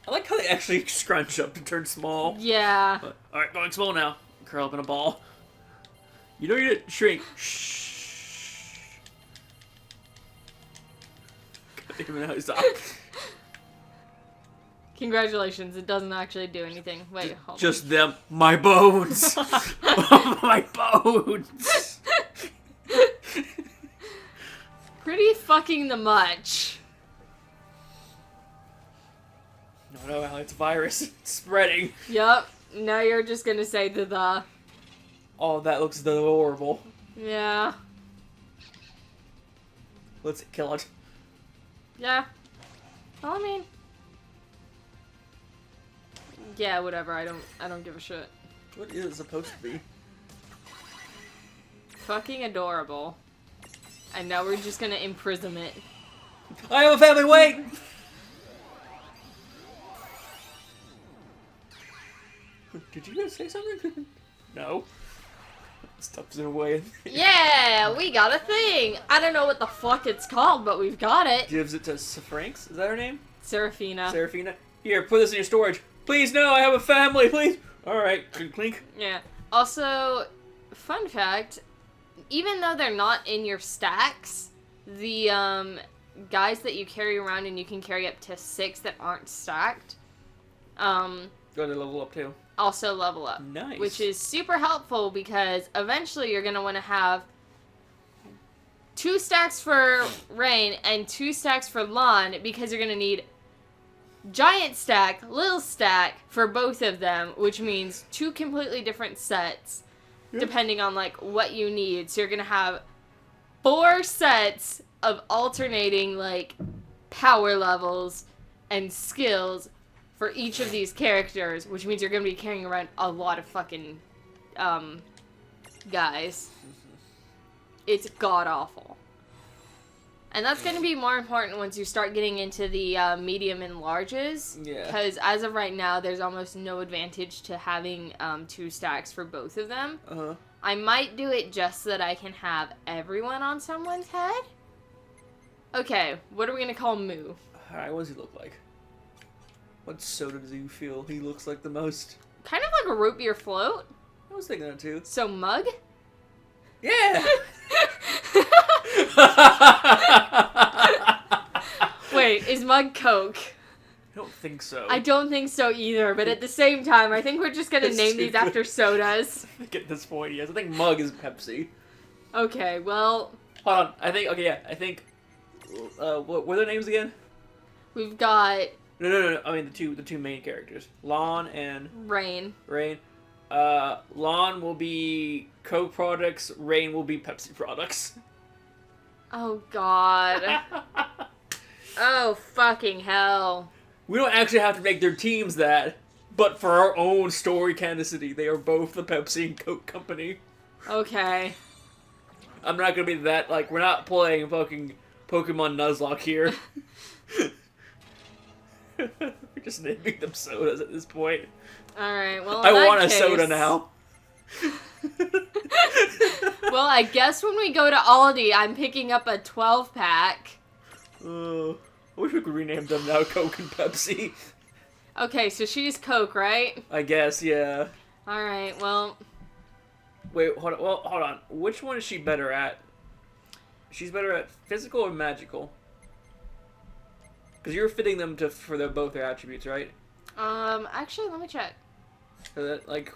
I like how they actually scrunch up to turn small. Yeah. Alright, going small now. Curl up in a ball. You know you didn't shrink. Shh. God damn it, now stop. Congratulations, it doesn't actually do anything. Wait, hold Just them. My bones. My bones. Pretty fucking the much. No, Allie, it's a virus. It's spreading. Yup. Now you're just gonna say the. Oh, that looks horrible. Yeah. Let's kill it. Yeah. Well, I mean. Yeah, whatever. I don't give a shit. What is it supposed to be? Fucking adorable. And now we're just gonna imprison it. I have a family, wait! Did you guys say something? No. Stuffs it away. Yeah, we got a thing! I don't know what the fuck it's called, but we've got it. Gives it to Franks? Is that her name? Serafina. Serafina? Here, put this in your storage. Please, no, I have a family, please! Alright, clink, clink. Yeah. Also, fun fact, even though they're not in your stacks, the guys that you carry around, and you can carry up to 6 that aren't stacked, Go to level up too. also level up. Nice. Which is super helpful because eventually you're going to want to have 2 stacks for Rain and 2 stacks for Lon, because you're going to need giant stack, little stack for both of them, which means 2 completely different sets depending on like what you need. So you're going to have 4 sets of alternating like power levels and skills for each of these characters, which means you're going to be carrying around a lot of fucking guys. It's god-awful. And that's going to be more important once you start getting into the medium and larges. Yeah. Because as of right now, there's almost no advantage to having 2 stacks for both of them. Uh-huh. I might do it just so that I can have everyone on someone's head. Okay, what are we going to call Moo? Alright, what does he look like? What soda does he feel he looks like the most? Kind of like a root beer float. I was thinking that too. So Mug? Yeah! Wait, is Mug Coke? I don't think so. I don't think so either, but at the same time, I think we're just gonna That's name these stupid. after sodas. I think at this point, yes. I think Mug is Pepsi. Okay, well, Hold on. I think, what were their names again? we've got No. I mean, the two main characters. Lon and Rain. Rain. Lon will be Coke products, Rain will be Pepsi products. Oh god. Oh fucking hell. We don't actually have to make their teams that, but for our own story canonicity, they are both the Pepsi and Coke company. Okay. I'm not gonna be that, like, we're not playing fucking Pokemon Nuzlocke here. We're just naming them sodas at this point. Alright, well, in I that want a case- soda now. Well, I guess when we go to Aldi, I'm picking up a 12-pack. I wish we could rename them now Coke and Pepsi. Okay, so she's Coke, right? I guess, yeah. Alright, well, Wait, hold on. Well, hold on. Which one is she better at? She's better at physical or magical? Because you're fitting them for both their attributes, right? actually, let me check. So that, like,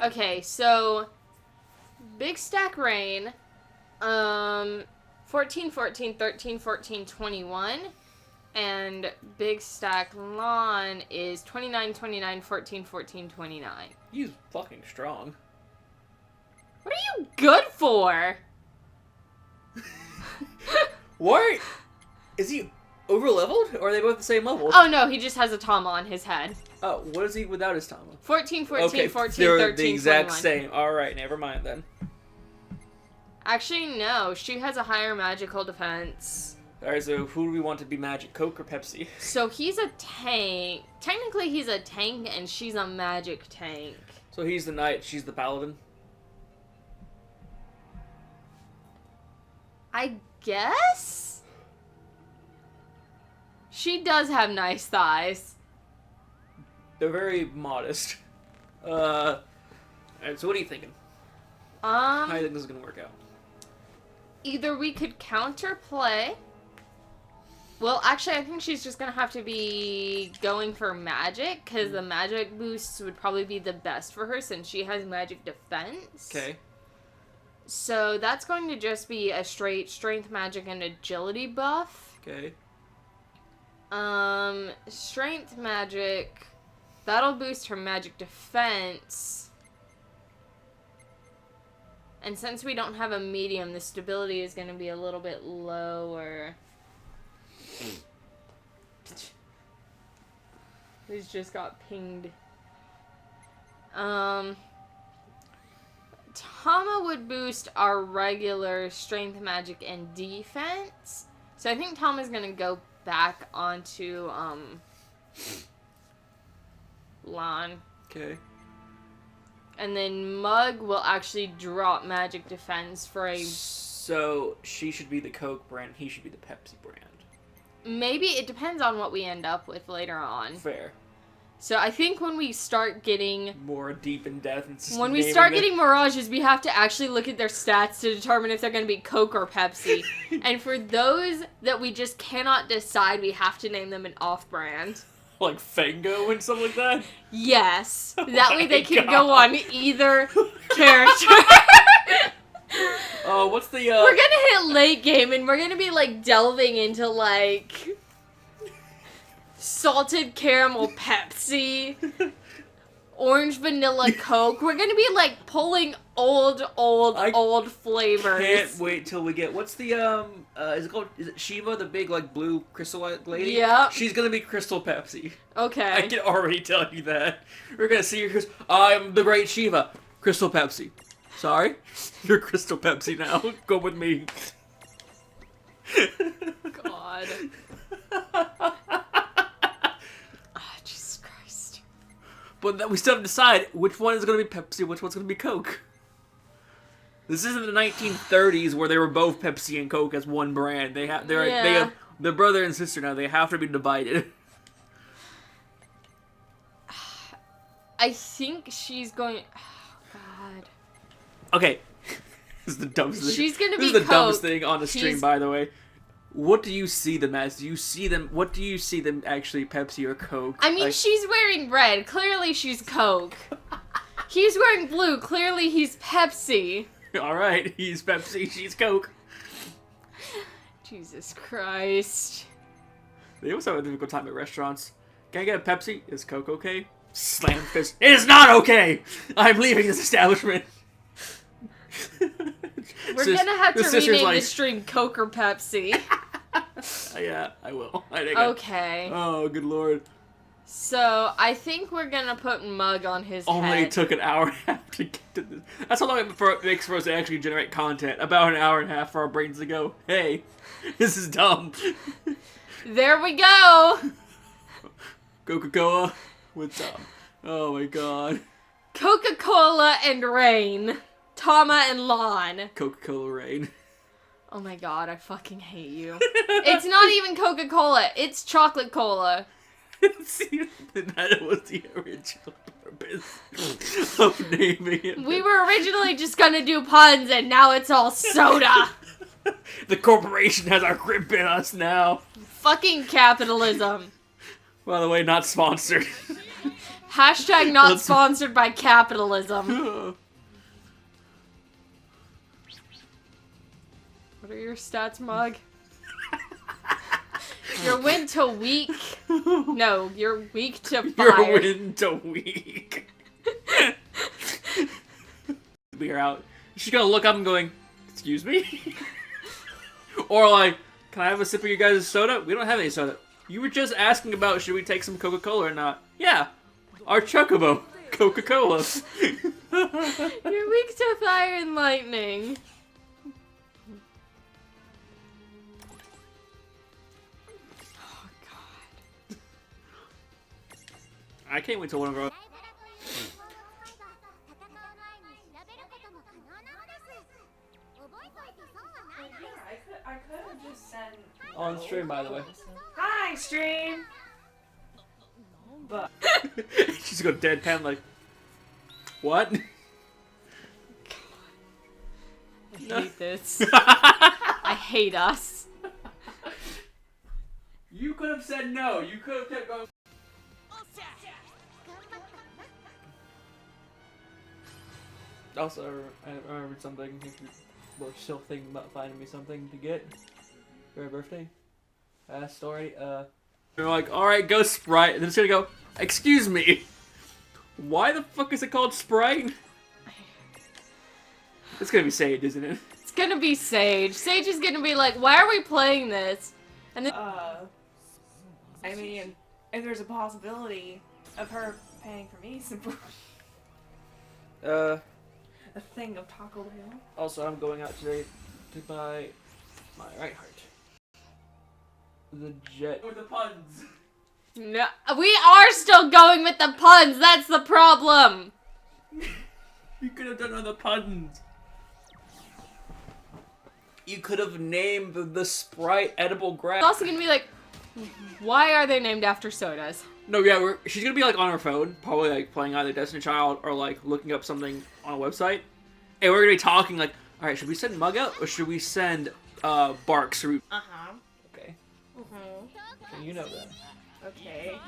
Okay, so Big Stack Rain, 14, 14, 13, 14, 21, and Big Stack Lawn is 29, 29, 14, 14, 29. he's fucking strong. What are you good for? What? Is he over leveled, or are they both the same level? Oh no, he just has a Tama on his head. Oh, what is he without his Tama? 14, 14, Okay, 14, they're 13, the exact 21. same. Alright, never mind then. Actually, no, she has a higher magical defense. Alright, so who do we want to be magic, Coke or Pepsi? So he's a tank. Technically, he's a tank, and she's a magic tank. So he's the knight, she's the paladin. I guess? She does have nice thighs. They're very modest. Alright, so what are you thinking? How do you think this is gonna work out? Either we could counterplay. Well, actually, I think she's just gonna have to be going for magic, because the magic boosts would probably be the best for her since she has magic defense. Okay. So that's going to just be a straight strength, magic, and agility buff. Okay. Strength magic, that'll boost her magic defense. And since we don't have a medium, the stability is going to be a little bit lower. He's just got pinged. Tama would boost our regular strength, magic, and defense. So I think Tama's gonna go back onto Lon. Okay. And then Mug will actually drop magic defense for a... So she should be the Coke brand, he should be the Pepsi brand. Maybe it depends on what we end up with later on. Fair. So I think when we start getting... More deep in depth. And when we start getting Mirages, we have to actually look at their stats to determine if they're going to be Coke or Pepsi. And for those that we just cannot decide, we have to name them an off-brand. Like Fango and stuff like that? Yes. Oh That way they can God. go on either character. Oh, what's the, We're gonna hit late game and we're gonna be, like, delving into, like... salted caramel Pepsi, orange vanilla Coke. We're gonna be like pulling old flavors. Can't wait till we get, what's the, is it Shiva, the big, like, blue crystal lady? Yeah. She's gonna be Crystal Pepsi. Okay. I can already tell you that. We're gonna see her, because I'm the great Shiva. Crystal Pepsi. Sorry? You're Crystal Pepsi now. Go with me. God. Jesus Christ. But we still have to decide which one is going to be Pepsi, which one's going to be Coke. This isn't the 1930s where they were both Pepsi and Coke as one brand. They have they're brother and sister now. They have to be divided. I think she's going. Oh, God. Okay, this is the dumbest thing. She's gonna This be is the dumbest Coke. thing on the stream, by the way. What do you see them as? Do you see them? What do you see them actually, Pepsi or Coke? I mean, Like, she's wearing red. Clearly, she's Coke. He's wearing blue. Clearly, he's Pepsi. all right, he's Pepsi, she's Coke. Jesus Christ. They always have a difficult time at restaurants. Can I get a Pepsi? Is Coke okay? Slam fist. It is not okay! I'm leaving this establishment. We're gonna have to sister's rename like, the stream Coke or Pepsi. Yeah, I will. I think Okay. Oh, good lord. So, I think we're gonna put Mug on his Only head. took an hour and a half to get to this. That's how long it takes for us to actually generate content. About an hour and a half for our brains to go, hey, this is dumb. There we go! Coca-Cola with Tom. Oh my god. Coca-Cola and Rain. Tama and Lon. Coca-Cola Rain. Oh my god, I fucking hate you. It's not even Coca-Cola, it's chocolate cola. See, that was the original purpose of naming it. We were originally just gonna do puns and now it's all soda. The corporation has our grip in us now. Fucking capitalism. By the way, not sponsored. Hashtag not sponsored by capitalism. What are your stats, Mug? You're win to weak. No, you're weak to fire. You're win to weak. We're out. She's gonna look up and going, excuse me? Or like, can I have a sip of your guys' soda? We don't have any soda. You were just asking about should we take some Coca-Cola or not. Yeah, our Chocobo, Coca-Cola. You're weak to fire and lightning. Oh god. I can't wait till one of our... I could have just sent On stream, by the way. hi stream, but She's gonna deadpan like, what? I hate this. I hate us. You could have said no. You could have kept going. Also, I remembered something. If you were still thinking about finding me something to get for my birthday, asked already. They're like, all right, go Sprite, and then it's gonna go. Excuse me. Why the fuck is it called Sprite? It's gonna be Sage, isn't it? It's gonna be Sage. Sage is gonna be like, why are we playing this? And then I mean, if there's a possibility of her paying for me some food. a thing of Taco Bell. Also, I'm going out today to buy my right heart. The jet. Or the puns. No, we are still going with the puns. That's the problem. You could have done other puns. You could have named the Sprite edible grass. It's also gonna be like, why are they named after sodas? No, yeah, she's gonna be like on her phone, probably like playing either Destiny Child or like looking up something on a website, and we're gonna be talking like, all right, should we send Mug out or should we send Barks? Okay. Okay, you know that. Okay.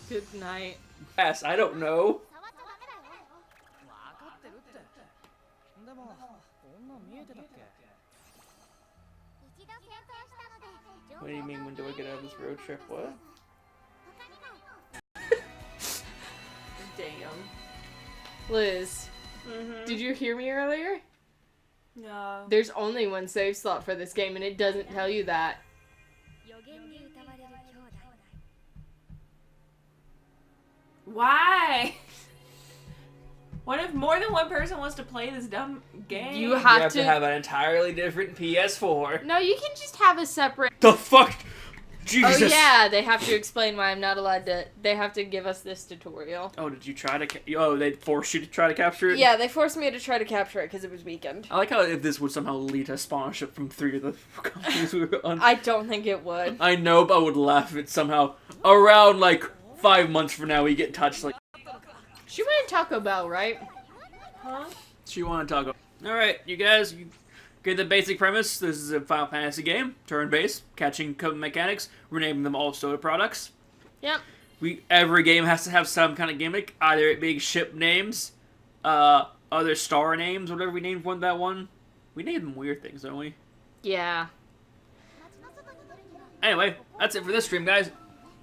Good night. Yes, I don't know. わかってるってでもこんなん見えてたっけ What do you mean? When do I get out of this road trip? What? Damn. Liz, Mm-hmm. did you hear me earlier? No. There's only one save slot for this game, and it doesn't tell you that. Why? What if more than one person wants to play this dumb game? You You have have to. to have an entirely different PS4. No, you can just have a separate. The fuck? Jesus. Oh yeah, they have to explain why I'm not allowed to. They have to give us this tutorial. Oh, did you try to? Oh, they forced you to try to capture it. Yeah, they forced me to try to capture it because it was weekend. I like how if this would somehow lead to sponsorship from 3 of the companies we were on. I don't think it would. I know, but I would laugh if it's somehow around like 5 months from now we get touched like. She went to Taco Bell, right? Huh? She wanted to talk. All right, you guys, you get the basic premise. This is a Final Fantasy game, turn-based, catching mechanics. We're naming them all soda products. Yep. Every game has to have some kind of gimmick, either it being ship names, other star names, whatever we named that one. We named them weird things, don't we? Yeah. Anyway, that's it for this stream, guys.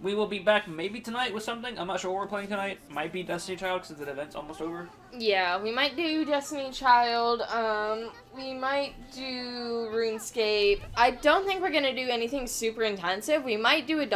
We will be back maybe tonight with something. I'm not sure what we're playing tonight. Might be Destiny Child because the event's almost over. Yeah, we might do Destiny Child. We might do RuneScape. I don't think we're gonna do anything super intensive. We might do a